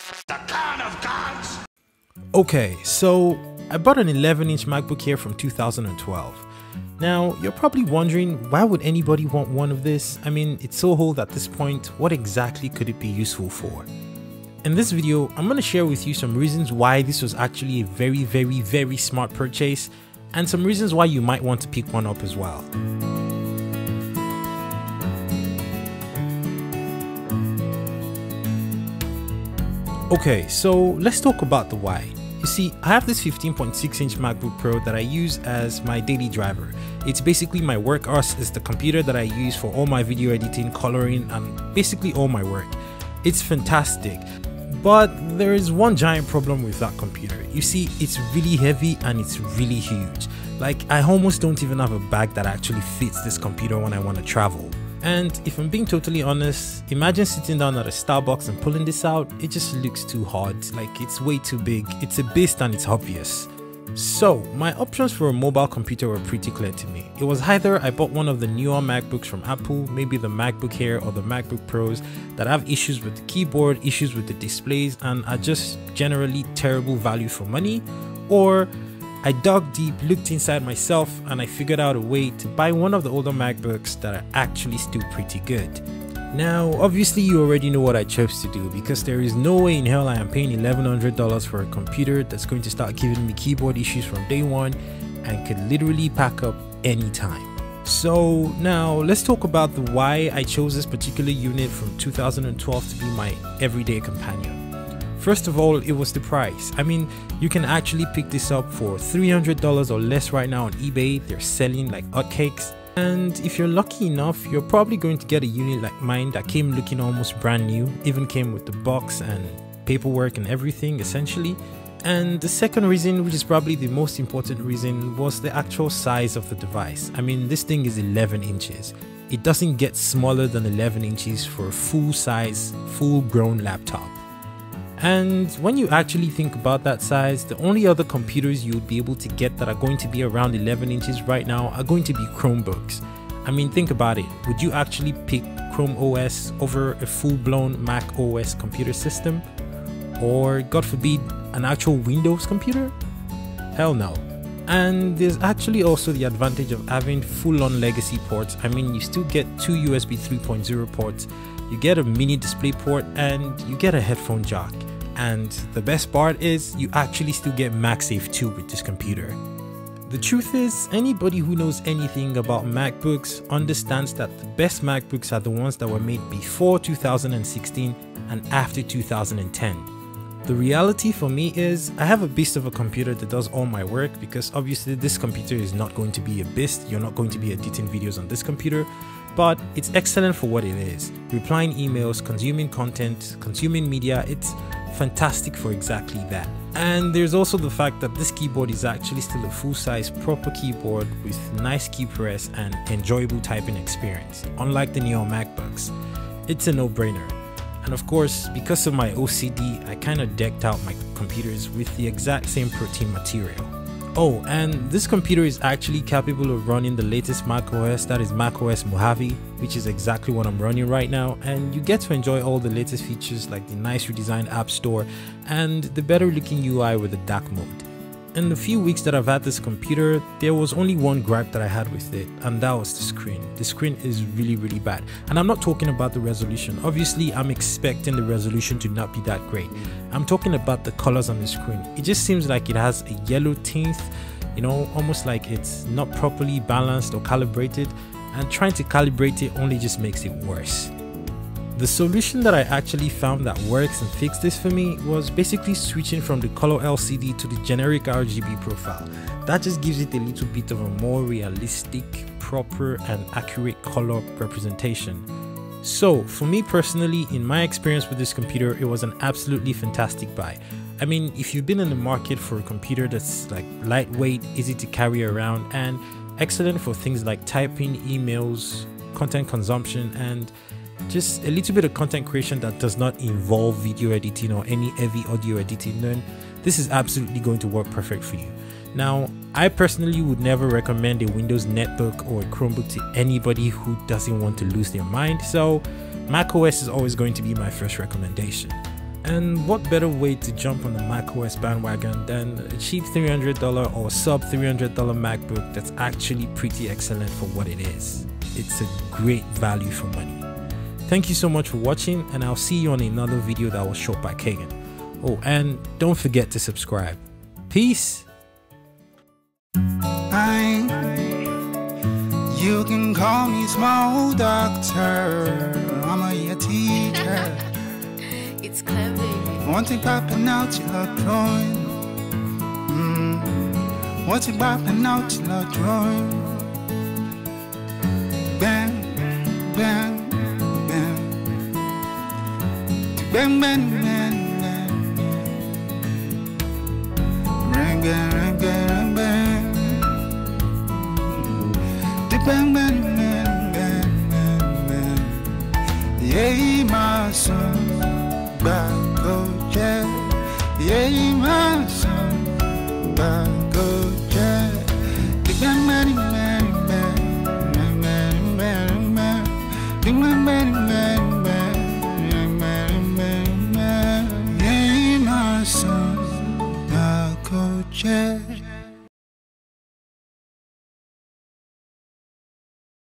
The Khan of gods! Okay, so I bought an 11-inch MacBook Air from 2012. Now, you're probably wondering, why would anybody want one of this? I mean, it's so old at this point, what exactly could it be useful for? In this video, I'm going to share with you some reasons why this was actually a very smart purchase, and some reasons why you might want to pick one up as well. Okay, so let's talk about the why. You see, I have this 15.6-inch MacBook Pro that I use as my daily driver. It's basically my workhorse. It's the computer that I use for all my video editing, coloring, and basically all my work. It's fantastic, but there is one giant problem with that computer. You see, it's really heavy and it's really huge. Like, I almost don't even have a bag that actually fits this computer when I want to travel. And if I'm being totally honest, imagine sitting down at a Starbucks and pulling this out. It just looks too hard, like it's way too big, it's a beast and it's obvious. So my options for a mobile computer were pretty clear to me. It was either I bought one of the newer MacBooks from Apple, maybe the MacBook Air or the MacBook Pros that have issues with the keyboard, issues with the displays, and are just generally terrible value for money, or I dug deep, looked inside myself, and I figured out a way to buy one of the older MacBooks that are actually still pretty good. Now, obviously you already know what I chose to do, because there is no way in hell I am paying $1,100 for a computer that's going to start giving me keyboard issues from day one and could literally pack up anytime. So now let's talk about the why I chose this particular unit from 2012 to be my everyday companion. First of all, it was the price. I mean, you can actually pick this up for $300 or less right now on eBay. They're selling like hotcakes. And if you're lucky enough, you're probably going to get a unit like mine that came looking almost brand new, even came with the box and paperwork and everything essentially. And the second reason, which is probably the most important reason, was the actual size of the device. I mean, this thing is 11 inches. It doesn't get smaller than 11 inches for a full-size, full-grown laptop. And when you actually think about that size, the only other computers you would be able to get that are going to be around 11 inches right now are going to be Chromebooks. I mean, think about it. Would you actually pick Chrome OS over a full-blown Mac OS computer system? Or, God forbid, an actual Windows computer? Hell no. And there's actually also the advantage of having full-on legacy ports. I mean, you still get two USB 3.0 ports, you get a mini display port, and you get a headphone jack. And the best part is you actually still get MagSafe 2 with this computer. The truth is, anybody who knows anything about MacBooks understands that the best MacBooks are the ones that were made before 2016 and after 2010. The reality for me is I have a beast of a computer that does all my work, because obviously this computer is not going to be a beast. You're not going to be editing videos on this computer, but it's excellent for what it is. Replying emails, consuming content, consuming media, it's fantastic for exactly that. And there's also the fact that this keyboard is actually still a full-size proper keyboard with nice key press and enjoyable typing experience, unlike the newer MacBooks. It's a no-brainer. And of course, because of my OCD, I kind of decked out my computers with the exact same protein material. Oh, and this computer is actually capable of running the latest Mac OS, that is Mac OS Mojave, which is exactly what I'm running right now, and you get to enjoy all the latest features like the nice redesigned App Store and the better looking UI with the dark mode. In the few weeks that I've had this computer, there was only one gripe that I had with it, and that was the screen. The screen is really bad. And I'm not talking about the resolution. Obviously, I'm expecting the resolution to not be that great. I'm talking about the colors on the screen. It just seems like it has a yellow tint, you know, almost like it's not properly balanced or calibrated, and trying to calibrate it only just makes it worse. The solution that I actually found that works and fixed this for me was basically switching from the color LCD to the generic RGB profile. That just gives it a little bit of a more realistic, proper and accurate color representation. So for me personally, in my experience with this computer, it was an absolutely fantastic buy. I mean, if you've been in the market for a computer that's like lightweight, easy to carry around, and excellent for things like typing, emails, content consumption, and just a little bit of content creation that does not involve video editing or any heavy audio editing, then this is absolutely going to work perfect for you. Now, I personally would never recommend a Windows netbook or a Chromebook to anybody who doesn't want to lose their mind, so macOS is always going to be my first recommendation. And what better way to jump on the macOS bandwagon than a cheap $300 or sub $300 MacBook that's actually pretty excellent for what it is. It's a great value for money. Thank you so much for watching, and I'll see you on another video that was shot by Kagan. Oh, and don't forget to subscribe. Peace! You can call me small doctor, I'm your teacher. It's clever, baby. Want it popping out till I drawing. Want it popping out till I drawing. Bang, bang, bang. Bang, bang, bang, bang. Bang, bang, bang, bang. Bang, bang, bang, bang, bang, bang. Yeah, my son. Back go jet, yeah, my son. Back go jet. Big bang, bang, bang, bang, bang, bang, bang, bang. Big bang, bang, bang, bang, bang, bang, bang. Yeah, my son. Back go jet.